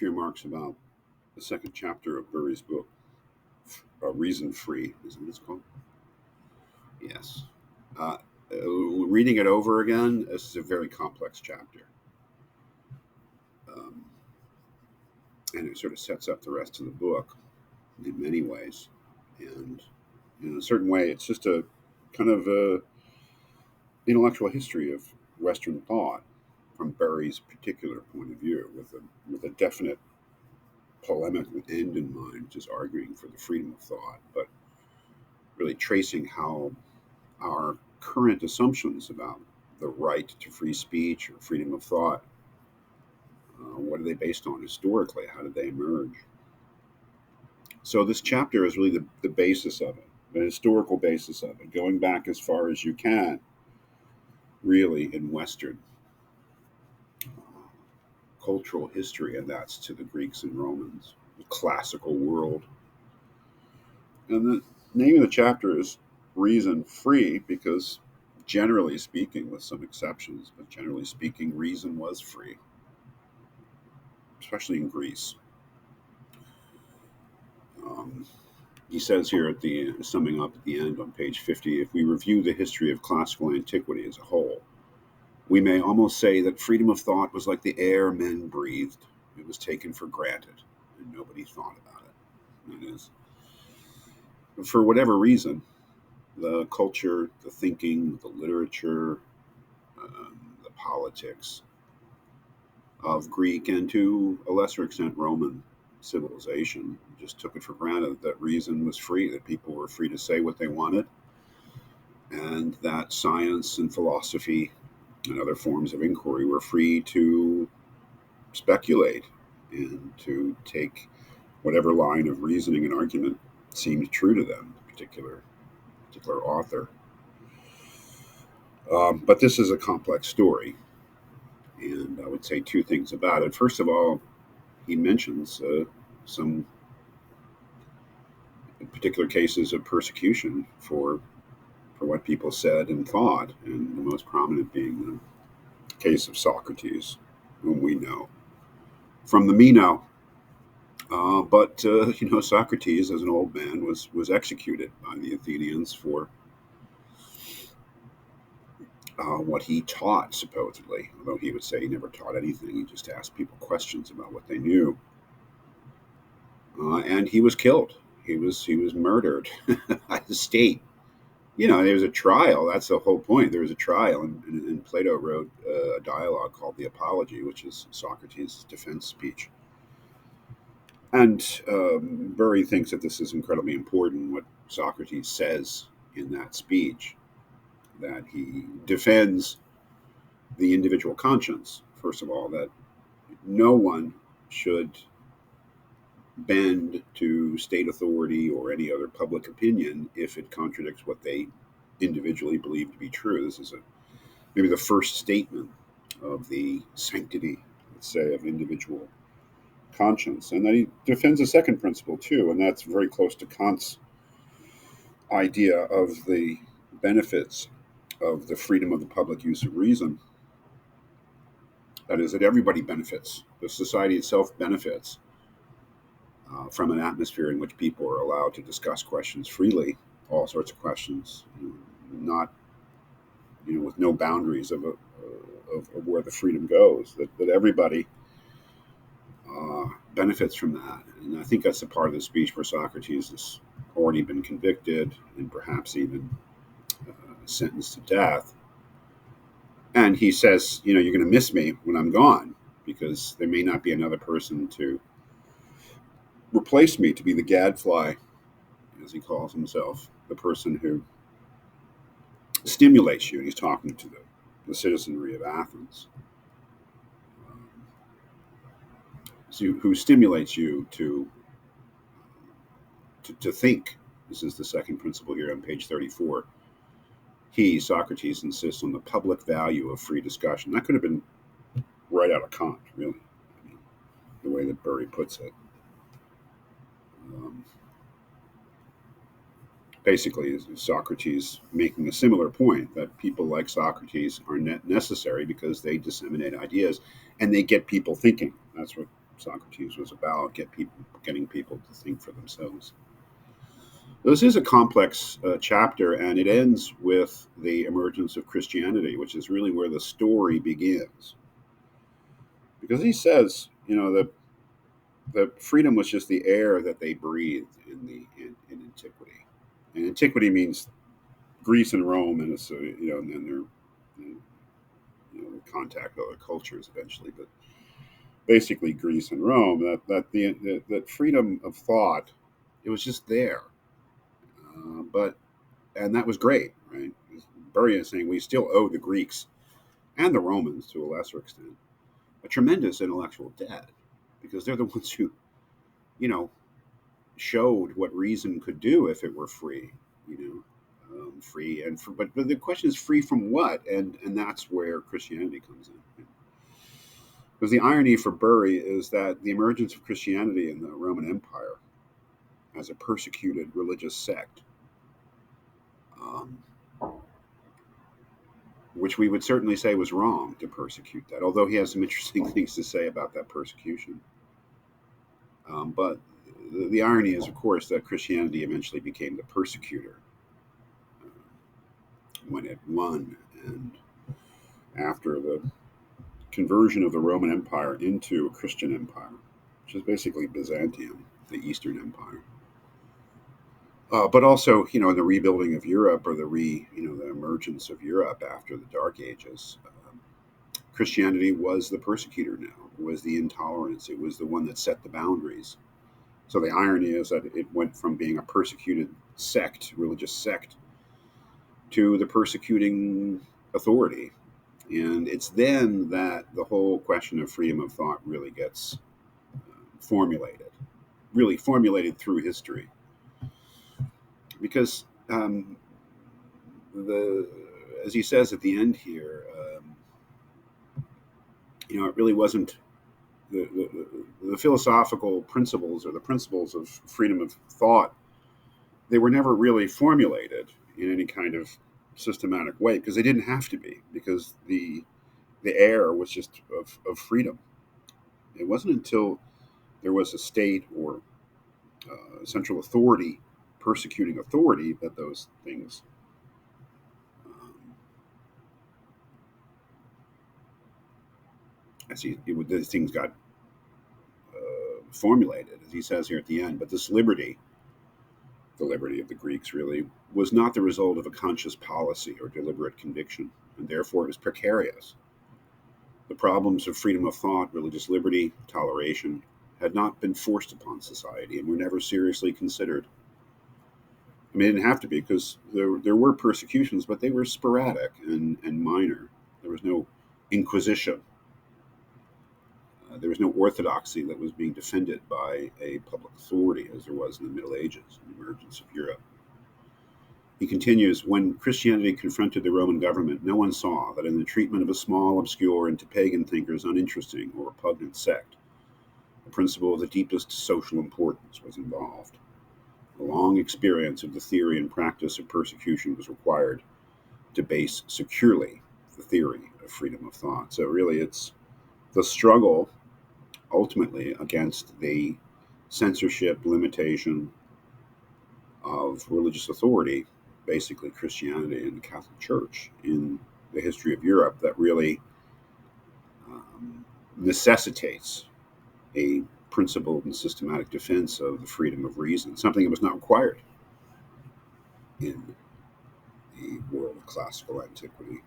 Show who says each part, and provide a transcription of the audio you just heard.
Speaker 1: few remarks about the second chapter of Burry's book, Reason Free, is what it's called. Yes. Uh, Reading it over again, this is a very complex chapter. Um, and it sort of sets up the rest of the book in many ways. And in a certain way, it's just a kind of a intellectual history of Western thought from Burry's particular point of view, with a definite polemic end in mind, which is arguing for the freedom of thought, but really tracing how our current assumptions about the right to free speech or freedom of thought, what are they based on historically? How did they emerge? So this chapter is really the basis of it, the historical basis of it, going back as far as you can, really, in Western cultural history, and that's to the Greeks and Romans, the classical world. And the name of the chapter is Reason Free because, generally speaking, with some exceptions, but generally speaking, reason was free, especially in Greece. Um, he says here at the summing up at the end on page 50, if we review the history of classical antiquity as a whole, we may almost say that freedom of thought was like the air men breathed. It was taken for granted, and nobody thought about it. It is. For whatever reason, the culture, the thinking, the literature, the politics of Greek and to a lesser extent Roman civilization just took it for granted that reason was free, that people were free to say what they wanted, and that science and philosophy and other forms of inquiry were free to speculate and to take whatever line of reasoning and argument seemed true to them, particular author. But this is a complex story, and I would say two things about it. First of all, he mentions some particular cases of persecution for what people said and thought, and the most prominent being the case of Socrates, whom we know from the Meno. But Socrates, as an old man, was executed by the Athenians for what he taught, supposedly. Although he would say he never taught anything, he just asked people questions about what they knew. And he was killed. He was murdered by the state. There was a trial. That's the whole point. There was a trial, and Plato wrote a dialogue called the Apology, which is Socrates' defense speech. And Burry thinks that this is incredibly important, what Socrates says in that speech, that he defends the individual conscience, first of all, that no one should bend to state authority or any other public opinion if it contradicts what they individually believe to be true. This is maybe the first statement of the sanctity, let's say, of individual conscience. And then he defends a second principle too, and that's very close to Kant's idea of the benefits of the freedom of the public use of reason. That is, that everybody benefits. The society itself benefits from an atmosphere in which people are allowed to discuss questions freely, all sorts of questions, not with no boundaries of where the freedom goes. That everybody benefits from that, and I think that's a part of the speech where Socrates has already been convicted and perhaps even sentenced to death. And he says, you're going to miss me when I'm gone because there may not be another person to replace me, to be the gadfly, as he calls himself, the person who stimulates you. And he's talking to the citizenry of Athens, who stimulates you to think. This is the second principle here on page 34. He, Socrates, insists on the public value of free discussion. That could have been right out of Kant, really, the way that Burry puts it. Basically, Socrates making a similar point that people like Socrates are necessary because they disseminate ideas and they get people thinking. That's what Socrates was about, getting people to think for themselves. This is a complex chapter, and it ends with the emergence of Christianity, which is really where the story begins. Because he says, that freedom was just the air that they breathed in antiquity. And antiquity means Greece and Rome, and it's and then they contact other cultures eventually, but basically Greece and Rome. That freedom of thought, it was just there, but and that was great, right? Burry is saying we still owe the Greeks and the Romans, to a lesser extent, a tremendous intellectual debt, because they're the ones who, you know, showed what reason could do if it were free, free but the question is free from what, and that's where Christianity comes in. Because the irony for Burry is that the emergence of Christianity in the Roman Empire as a persecuted religious sect, um, which we would certainly say was wrong to persecute that, although he has some interesting things to say about that persecution. But the irony is, of course, that Christianity eventually became the persecutor when it won, and after the conversion of the Roman Empire into a Christian empire, which is basically Byzantium, the Eastern Empire. But also, in the rebuilding of Europe, or the emergence of Europe after the Dark Ages, Christianity was the persecutor now. It was the intolerance. It was the one that set the boundaries. So the irony is that it went from being a persecuted sect, religious sect, to the persecuting authority. And it's then that the whole question of freedom of thought really gets formulated, really formulated through history. Because as he says at the end here, it really wasn't the philosophical principles, or the principles of freedom of thought. They were never really formulated in any kind of systematic way, because they didn't have to be, because the air was just of freedom. It wasn't until there was a state or central authority, persecuting authority, that those things these things got formulated, as he says here at the end. But this liberty, the liberty of the Greeks, really was not the result of a conscious policy or deliberate conviction, and therefore it was precarious. The problems of freedom of thought, religious liberty, toleration, had not been forced upon society, and were never seriously considered. I mean, it didn't have to be, because there were persecutions, but they were sporadic and minor. There was no inquisition. There was no orthodoxy that was being defended by a public authority, as there was in the Middle Ages, the emergence of Europe. He continues, when Christianity confronted the Roman government, no one saw that in the treatment of a small, obscure, and to pagan thinkers uninteresting or repugnant sect, a principle of the deepest social importance was involved. A long experience of the theory and practice of persecution was required to base securely the theory of freedom of thought. So really it's the struggle ultimately against the censorship, limitation of religious authority, basically Christianity and the Catholic Church in the history of Europe, that really necessitates a principled and systematic defense of the freedom of reason, something that was not required in the world of classical antiquity.